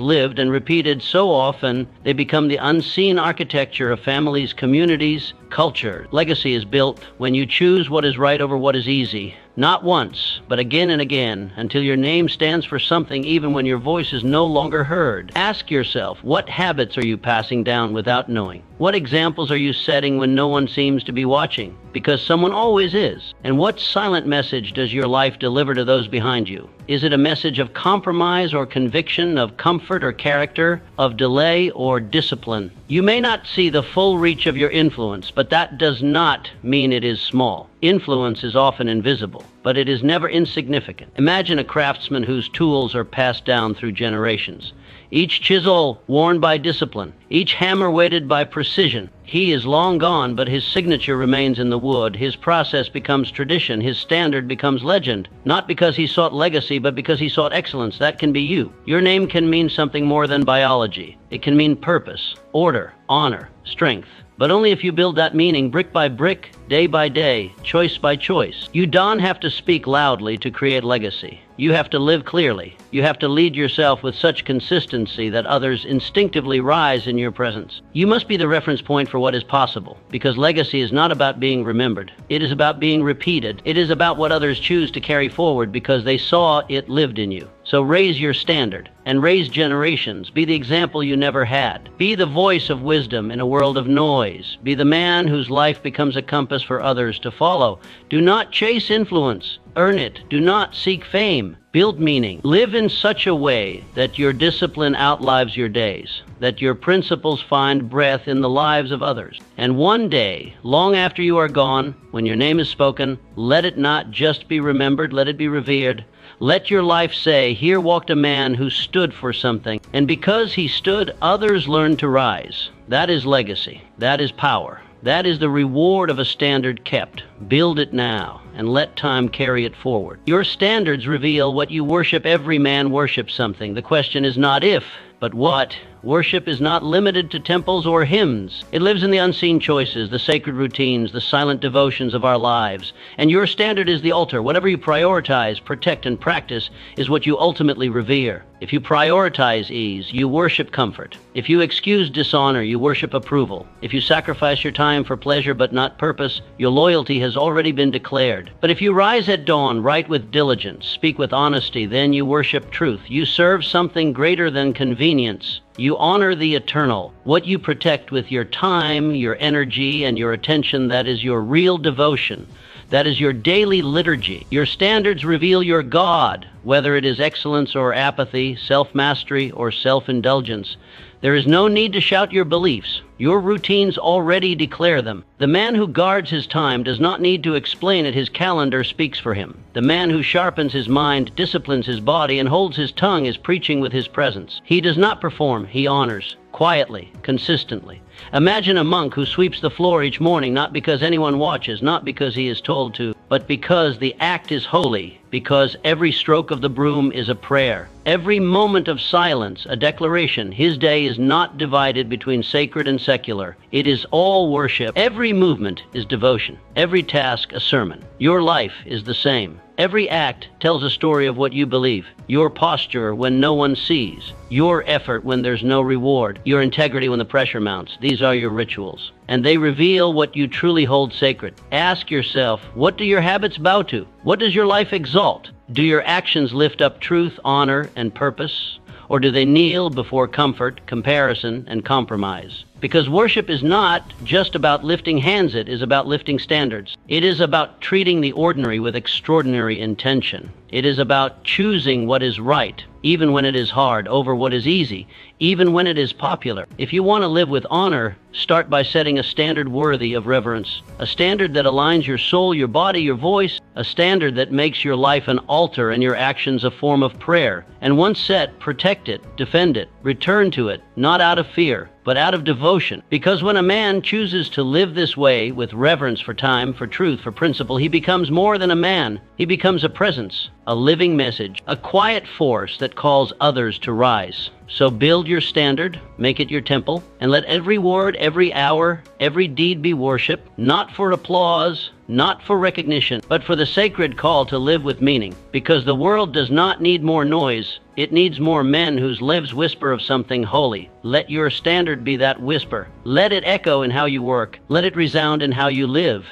lived and repeated so often they become the unseen architecture of families, communities, culture. Legacy is built when you choose what is right over what is easy. Not once, but again and again, until your name stands for something even when your voice is no longer heard. Ask yourself, yourself, what habits are you passing down without knowing? What examples are you setting when no one seems to be watching? Because someone always is. And what silent message does your life deliver to those behind you? Is it a message of compromise or conviction, of comfort or character, of delay or discipline? You may not see the full reach of your influence, but that does not mean it is small. Influence is often invisible, but it is never insignificant. Imagine a craftsman whose tools are passed down through generations. Each chisel worn by discipline, each hammer weighted by precision. He is long gone, but his signature remains in the wood. His process becomes tradition. His standard becomes legend. Not because he sought legacy, but because he sought excellence. That can be you. Your name can mean something more than biology. It can mean purpose, order, honor, strength. But only if you build that meaning brick by brick, day by day, choice by choice. You don't have to speak loudly to create legacy. You have to live clearly. You have to lead yourself with such consistency that others instinctively rise in your presence. You must be the reference point for what is possible, because legacy is not about being remembered. It is about being repeated. It is about what others choose to carry forward because they saw it lived in you. So raise your standard and raise generations. Be the example you never had. Be the voice of wisdom in a world of noise. Be the man whose life becomes a compass for others to follow. Do not chase influence. Earn it. Do not seek fame. Build meaning. Live in such a way that your discipline outlives your days, that your principles find breath in the lives of others. And one day, long after you are gone, when your name is spoken, let it not just be remembered, let it be revered. Let your life say, here walked a man who stood for something, and because he stood, others learned to rise. That is legacy. That is power. That is the reward of a standard kept. Build it now, and let time carry it forward. Your standards reveal what you worship. Every man worships something. The question is not if, but what. Worship is not limited to temples or hymns. It lives in the unseen choices, the sacred routines, the silent devotions of our lives. And your standard is the altar. Whatever you prioritize, protect, and practice is what you ultimately revere. If you prioritize ease, you worship comfort. If you excuse dishonor, you worship approval. If you sacrifice your time for pleasure but not purpose, your loyalty has already been declared. But if you rise at dawn, write with diligence, speak with honesty, then you worship truth. You serve something greater than convenience. You honor the eternal. What you protect with your time, your energy, and your attention, that is your real devotion. That is your daily liturgy. Your standards reveal your God, whether it is excellence or apathy, self-mastery or self-indulgence. There is no need to shout your beliefs. Your routines already declare them. The man who guards his time does not need to explain it. His calendar speaks for him. The man who sharpens his mind, disciplines his body, and holds his tongue is preaching with his presence. He does not perform, he honors. Quietly, consistently. Imagine a monk who sweeps the floor each morning, not because anyone watches, not because he is told to, but because the act is holy, because every stroke of the broom is a prayer. Every moment of silence, a declaration. His day is not divided between sacred and secular. It is all worship. Every movement is devotion. Every task a sermon. Your life is the same. Every act tells a story of what you believe. Your posture when no one sees. Your effort when there's no reward. Your integrity when the pressure mounts. These are your rituals. And they reveal what you truly hold sacred. Ask yourself, what do your habits bow to? What does your life exalt? Do your actions lift up truth, honor, and purpose? Or do they kneel before comfort, comparison, and compromise? Because worship is not just about lifting hands, it is about lifting standards. It is about treating the ordinary with extraordinary intention. It is about choosing what is right, even when it is hard, over what is easy, even when it is popular. If you want to live with honor, start by setting a standard worthy of reverence. A standard that aligns your soul, your body, your voice. A standard that makes your life an altar and your actions a form of prayer. And once set, protect it, defend it, return to it, not out of fear, but out of devotion. Because when a man chooses to live this way with reverence for time, for truth, for principle, he becomes more than a man. He becomes a presence, a living message, a quiet force that calls others to rise. So build your standard, make it your temple, and let every word, every hour, every deed be worship, not for applause, not for recognition, but for the sacred call to live with meaning. Because the world does not need more noise, it needs more men whose lives whisper of something holy. Let your standard be that whisper. Let it echo in how you work. Let it resound in how you live.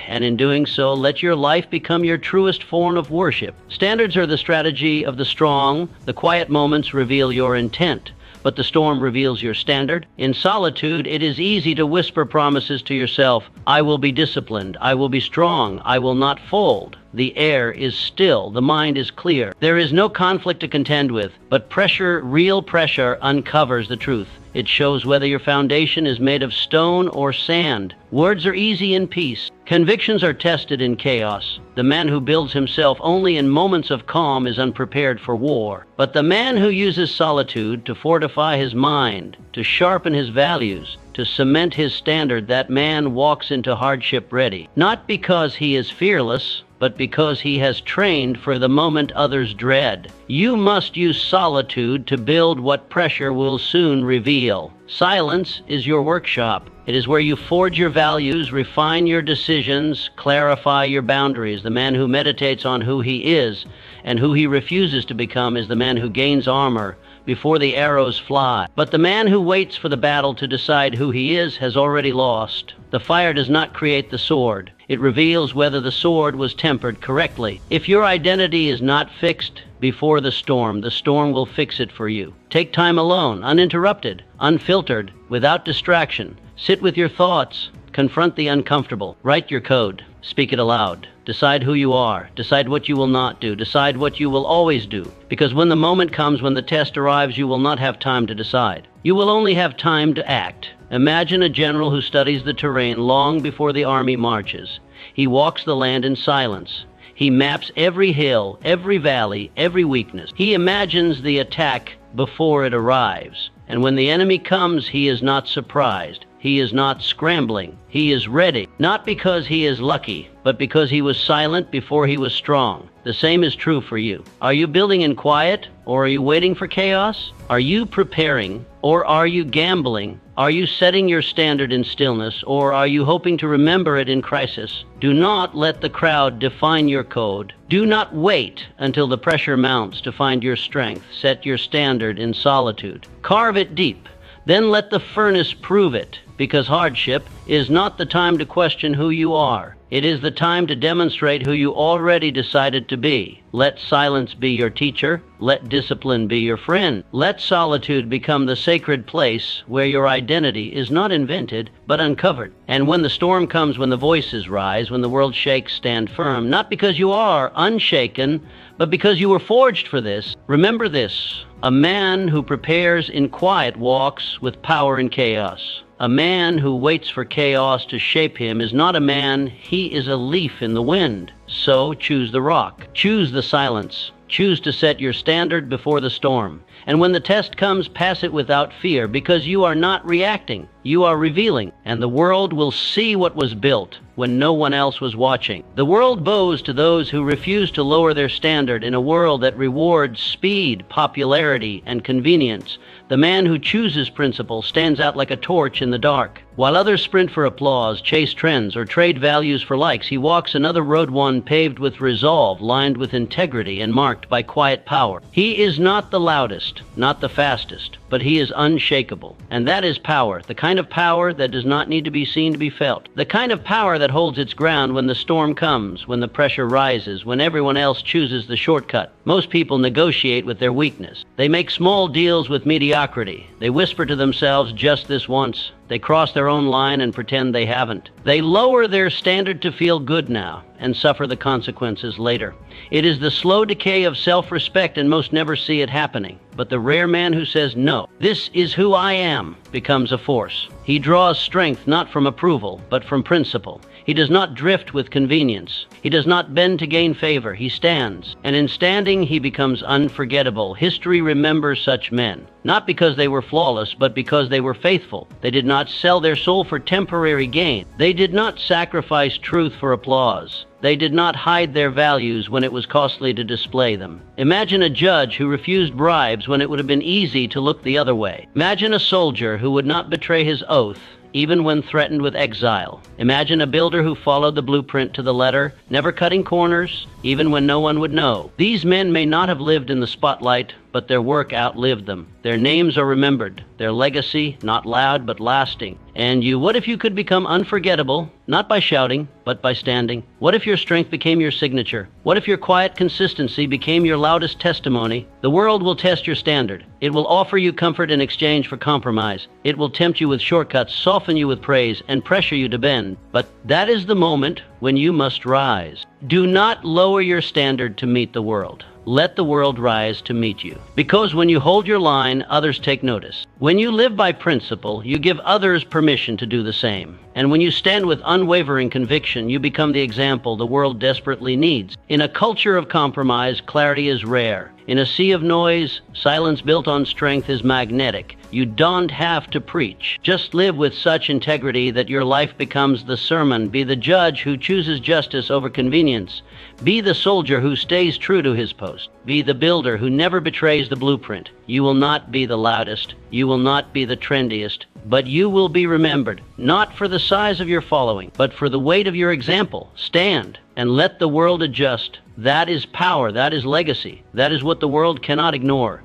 And in doing so, let your life become your truest form of worship. Standards are the strategy of the strong. The quiet moments reveal your intent. but the storm reveals your standard. In solitude, it is easy to whisper promises to yourself. I will be disciplined. I will be strong. I will not fold. The air is still. The mind is clear. There is no conflict to contend with, but pressure, real pressure, uncovers the truth. It shows whether your foundation is made of stone or sand. Words are easy in peace. Convictions are tested in chaos. The man who builds himself only in moments of calm is unprepared for war. But the man who uses solitude to fortify his mind, to sharpen his values, to cement his standard, that man walks into hardship ready. Not because he is fearless, but because he has trained for the moment others dread. You must use solitude to build what pressure will soon reveal. Silence is your workshop. It is where you forge your values, refine your decisions, clarify your boundaries. The man who meditates on who he is and who he refuses to become is the man who gains armor before the arrows fly. But the man who waits for the battle to decide who he is has already lost. The fire does not create the sword. It reveals whether the sword was tempered correctly. If your identity is not fixed before the storm will fix it for you. Take time alone, uninterrupted, unfiltered, without distraction. Sit with your thoughts. Confront the uncomfortable. Write your code. Speak it aloud. Decide who you are. Decide what you will not do. Decide what you will always do. Because when the moment comes, when the test arrives, you will not have time to decide. You will only have time to act. Imagine a general who studies the terrain long before the army marches. He walks the land in silence. He maps every hill, every valley, every weakness. He imagines the attack before it arrives. And when the enemy comes, he is not surprised. He is not scrambling. He is ready, not because he is lucky, but because he was silent before he was strong. The same is true for you. Are you building in quiet, or are you waiting for chaos? Are you preparing, or are you gambling? Are you setting your standard in stillness, or are you hoping to remember it in crisis? Do not let the crowd define your code. Do not wait until the pressure mounts to find your strength. Set your standard in solitude. Carve it deep. Then let the furnace prove it, because hardship is not the time to question who you are. It is the time to demonstrate who you already decided to be. Let silence be your teacher. Let discipline be your friend. Let solitude become the sacred place where your identity is not invented, but uncovered. And when the storm comes, when the voices rise, when the world shakes, stand firm, not because you are unshaken, but because you were forged for this. Remember this: a man who prepares in quiet walks with power in chaos. A man who waits for chaos to shape him is not a man, he is a leaf in the wind. So choose the rock. Choose the silence. Choose to set your standard before the storm. And when the test comes, pass it without fear, because you are not reacting. You are revealing, and the world will see what was built when no one else was watching. The world bows to those who refuse to lower their standard in a world that rewards speed, popularity, and convenience. The man who chooses principle stands out like a torch in the dark. While others sprint for applause, chase trends, or trade values for likes, he walks another road, one paved with resolve, lined with integrity, and marked by quiet power. He is not the loudest, not the fastest, but he is unshakable. And that is power, the kind of power that does not need to be seen to be felt. The kind of power that holds its ground when the storm comes, when the pressure rises, when everyone else chooses the shortcut. Most people negotiate with their weakness. They make small deals with mediocrity. They whisper to themselves, just this once. They cross their own line and pretend they haven't. They lower their standard to feel good now and suffer the consequences later. It is the slow decay of self-respect, and most never see it happening. But the rare man who says, no, this is who I am, becomes a force. He draws strength not from approval, but from principle. He does not drift with convenience. He does not bend to gain favor. He stands. And in standing, he becomes unforgettable. History remembers such men, not because they were flawless, but because they were faithful. They did not sell their soul for temporary gain. They did not sacrifice truth for applause. They did not hide their values when it was costly to display them. Imagine a judge who refused bribes when it would have been easy to look the other way. Imagine a soldier who would not betray his oath even when threatened with exile. Imagine a builder who followed the blueprint to the letter, never cutting corners, even when no one would know. These men may not have lived in the spotlight, but their work outlived them. Their names are remembered, their legacy not loud but lasting. And you, what if you could become unforgettable, not by shouting, but by standing? What if your strength became your signature? What if your quiet consistency became your loudest testimony? The world will test your standard. It will offer you comfort in exchange for compromise. It will tempt you with shortcuts, soften you with praise, and pressure you to bend. But that is the moment when you must rise. Do not lower your standard to meet the world. Let the world rise to meet you. Because when you hold your line, others take notice. When you live by principle, you give others permission to do the same. And when you stand with unwavering conviction, you become the example the world desperately needs. In a culture of compromise, clarity is rare. In a sea of noise, silence built on strength is magnetic. You don't have to preach. Just live with such integrity that your life becomes the sermon. Be the judge who chooses justice over convenience. Be the soldier who stays true to his post. Be the builder who never betrays the blueprint. You will not be the loudest. You will not be the trendiest. But you will be remembered, not for the size of your following, but for the weight of your example. Stand and let the world adjust. That is power. That is legacy. That is what the world cannot ignore.